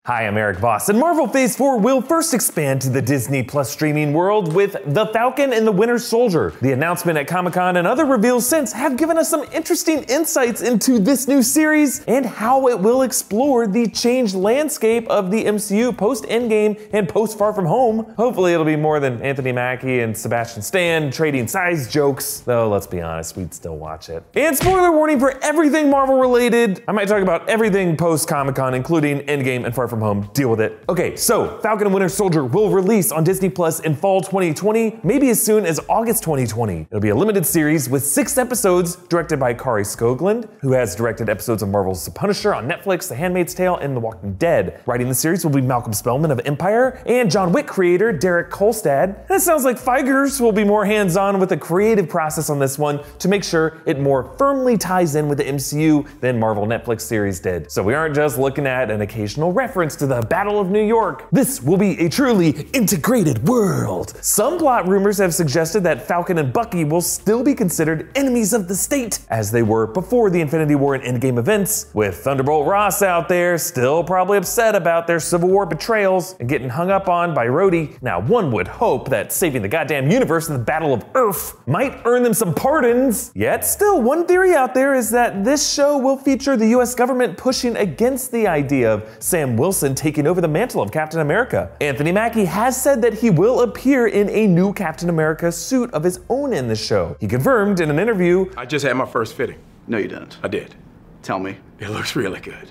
Hi, I'm Erik Voss, and Marvel Phase 4 will first expand to the Disney Plus streaming world with The Falcon and the Winter Soldier. The announcement at Comic-Con and other reveals since have given us some interesting insights into this new series and how it will explore the changed landscape of the MCU post-Endgame and post-Far From Home. Hopefully it'll be more than Anthony Mackie and Sebastian Stan trading size jokes, though let's be honest, we'd still watch it. And spoiler warning for everything Marvel related. I might talk about everything post-Comic-Con, including Endgame and Far From Home. Deal with it. Okay, so Falcon and Winter Soldier will release on Disney Plus in fall 2020, maybe as soon as August 2020. It'll be a limited series with 6 episodes directed by Kari Skogland, who has directed episodes of Marvel's The Punisher on Netflix, The Handmaid's Tale, and The Walking Dead. Writing the series will be Malcolm Spellman of Empire and John Wick creator Derek Kolstad. And it sounds like Feigers will be more hands-on with the creative process on this one to make sure it more firmly ties in with the MCU than Marvel Netflix series did. So we aren't just looking at an occasional reference to the Battle of New York. This will be a truly integrated world. Some plot rumors have suggested that Falcon and Bucky will still be considered enemies of the state, as they were before the Infinity War and Endgame events, with Thunderbolt Ross out there still probably upset about their Civil War betrayals and getting hung up on by Rhodey. Now, one would hope that saving the goddamn universe in the Battle of Earth might earn them some pardons. Yet still, one theory out there is that this show will feature the US government pushing against the idea of Sam Wilson taking over the mantle of Captain America. Anthony Mackie has said that he will appear in a new Captain America suit of his own in the show. He confirmed in an interview, "I just had my first fitting." No, you didn't. I did. Tell me. It looks really good.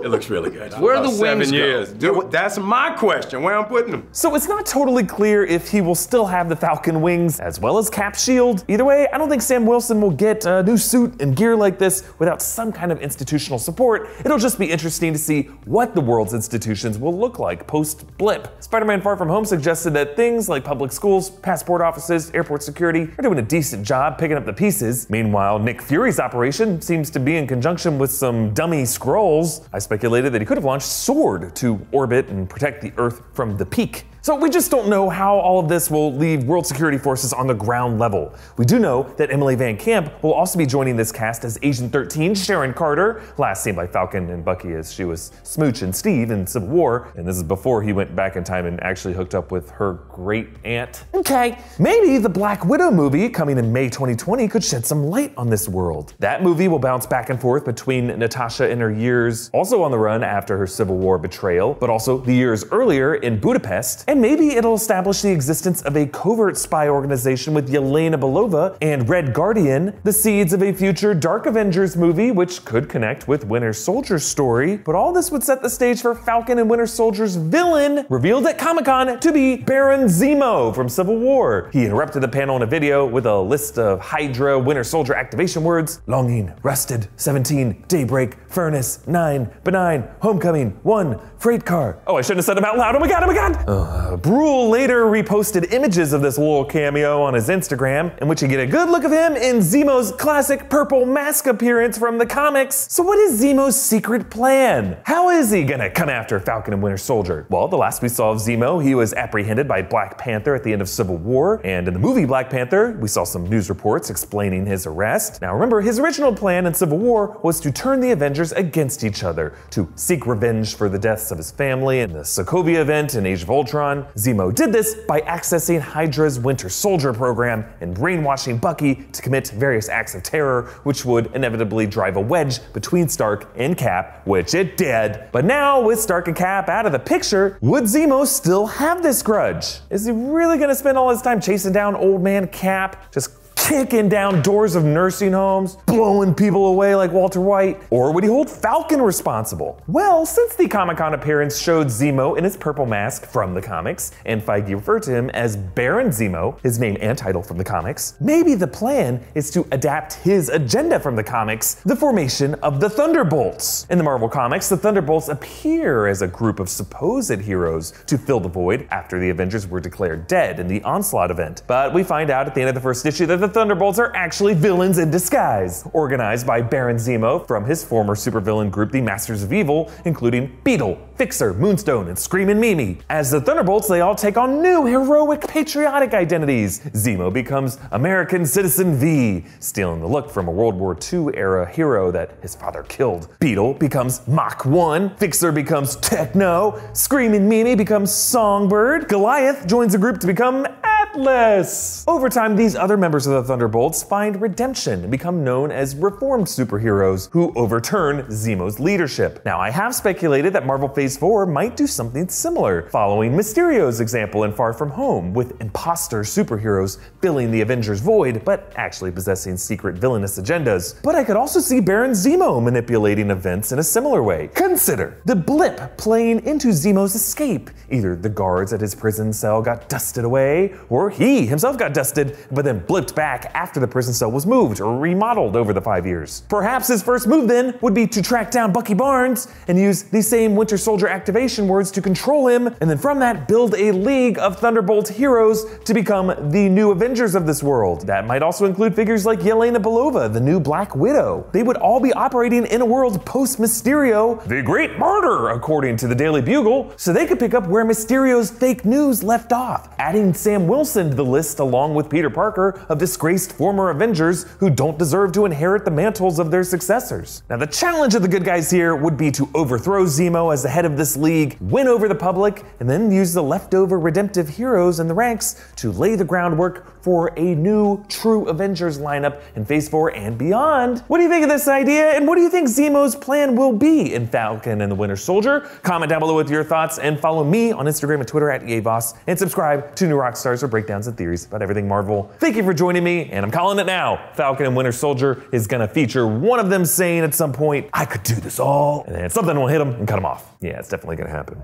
It looks really good. Where are the wings 7 go? years. Dude, that's my question. Where I'm putting them? so it's not totally clear if he will still have the Falcon wings as well as Cap's shield. Either way, I don't think Sam Wilson will get a new suit and gear like this without some kind of institutional support. It'll just be interesting to see what the world's institutions will look like post-blip. Spider-Man Far From Home suggested that things like public schools, passport offices, airport security are doing a decent job picking up the pieces. Meanwhile, Nick Fury's operation seems to be in conjunction with some dummy Skrulls. I speculated that he could have launched SWORD to orbit and protect the Earth from the peak. So we just don't know how all of this will leave world security forces on the ground level. We do know that Emily Van Camp will also be joining this cast as Agent 13 Sharon Carter, last seen by Falcon and Bucky as she was Smooch and Steve in Civil War, and this is before he went back in time and actually hooked up with her great aunt. Okay, maybe the Black Widow movie coming in May 2020 could shed some light on this world. That movie will bounce back and forth between Natasha in her years also on the run after her Civil War betrayal, but also the years earlier in Budapest, and maybe it'll establish the existence of a covert spy organization with Yelena Belova and Red Guardian, the seeds of a future Dark Avengers movie which could connect with Winter Soldier's story, but all this would set the stage for Falcon and Winter Soldier's villain, revealed at Comic-Con to be Baron Zemo from Civil War. He interrupted the panel in a video with a list of Hydra Winter Soldier activation words: longing, rusted, 17, daybreak, furnace, 9, benign, homecoming, 1, freight car. Oh, I shouldn't have said them out loud, oh my god, oh my god! Brule later reposted images of this little cameo on his Instagram, in which you get a good look of him in Zemo's classic purple mask appearance from the comics. So what is Zemo's secret plan? How is he gonna come after Falcon and Winter Soldier? Well, the last we saw of Zemo, he was apprehended by Black Panther at the end of Civil War, and in the movie Black Panther, we saw some news reports explaining his arrest. Now remember, his original plan in Civil War was to turn the Avengers against each other, to seek revenge for the deaths of his family in the Sokovia event in Age of Ultron. Zemo did this by accessing Hydra's Winter Soldier program and brainwashing Bucky to commit various acts of terror, which would inevitably drive a wedge between Stark and Cap, which it did. But now, with Stark and Cap out of the picture, would Zemo still have this grudge? Is he really gonna spend all his time chasing down old man Cap, just kicking down doors of nursing homes, blowing people away like Walter White? Or would he hold Falcon responsible? Well, since the Comic-Con appearance showed Zemo in his purple mask from the comics, and Feige referred to him as Baron Zemo, his name and title from the comics, maybe the plan is to adapt his agenda from the comics, the formation of the Thunderbolts. In the Marvel Comics, the Thunderbolts appear as a group of supposed heroes to fill the void after the Avengers were declared dead in the Onslaught event. But we find out at the end of the first issue that the Thunderbolts are actually villains in disguise, organized by Baron Zemo from his former supervillain group, the Masters of Evil, including Beetle, Fixer, Moonstone, and Screamin' Mimi. As the Thunderbolts, they all take on new heroic patriotic identities. Zemo becomes American Citizen V, stealing the look from a World War II era hero that his father killed. Beetle becomes Mach 1, Fixer becomes Techno, Screamin' Mimi becomes Songbird, Goliath joins the group to become Atlas. Over time, these other members of the Thunderbolts find redemption and become known as reformed superheroes who overturn Zemo's leadership. Now, I have speculated that Marvel Phase 4 might do something similar, following Mysterio's example in Far From Home, with imposter superheroes filling the Avengers void, but actually possessing secret villainous agendas. But I could also see Baron Zemo manipulating events in a similar way. Consider the blip playing into Zemo's escape. Either the guards at his prison cell got dusted away, or he himself got dusted, but then blipped back after the prison cell was moved or remodeled over the 5 years. Perhaps his first move then would be to track down Bucky Barnes and use these same Winter Soldier activation words to control him, and then from that build a league of Thunderbolt heroes to become the new Avengers of this world. That might also include figures like Yelena Belova, the new Black Widow. They would all be operating in a world post-Mysterio, the Great Murder, according to the Daily Bugle, so they could pick up where Mysterio's fake news left off, adding Sam Wilson to the list along with Peter Parker of disgraced former Avengers who don't deserve to inherit the mantles of their successors. Now, the challenge of the good guys here would be to overthrow Zemo as the head of this league, win over the public, and then use the leftover redemptive heroes in the ranks to lay the groundwork for a new true Avengers lineup in Phase 4 and beyond. What do you think of this idea, and what do you think Zemo's plan will be in Falcon and the Winter Soldier? Comment down below with your thoughts, and follow me on Instagram and Twitter at Erik Voss, and subscribe to New Rockstars for breakdowns and theories about everything Marvel. Thank you for joining me, and I'm calling it now. Falcon and Winter Soldier is gonna feature one of them saying at some point, "I could do this all," and then something will hit them and cut them off. Yeah, it's definitely gonna happen.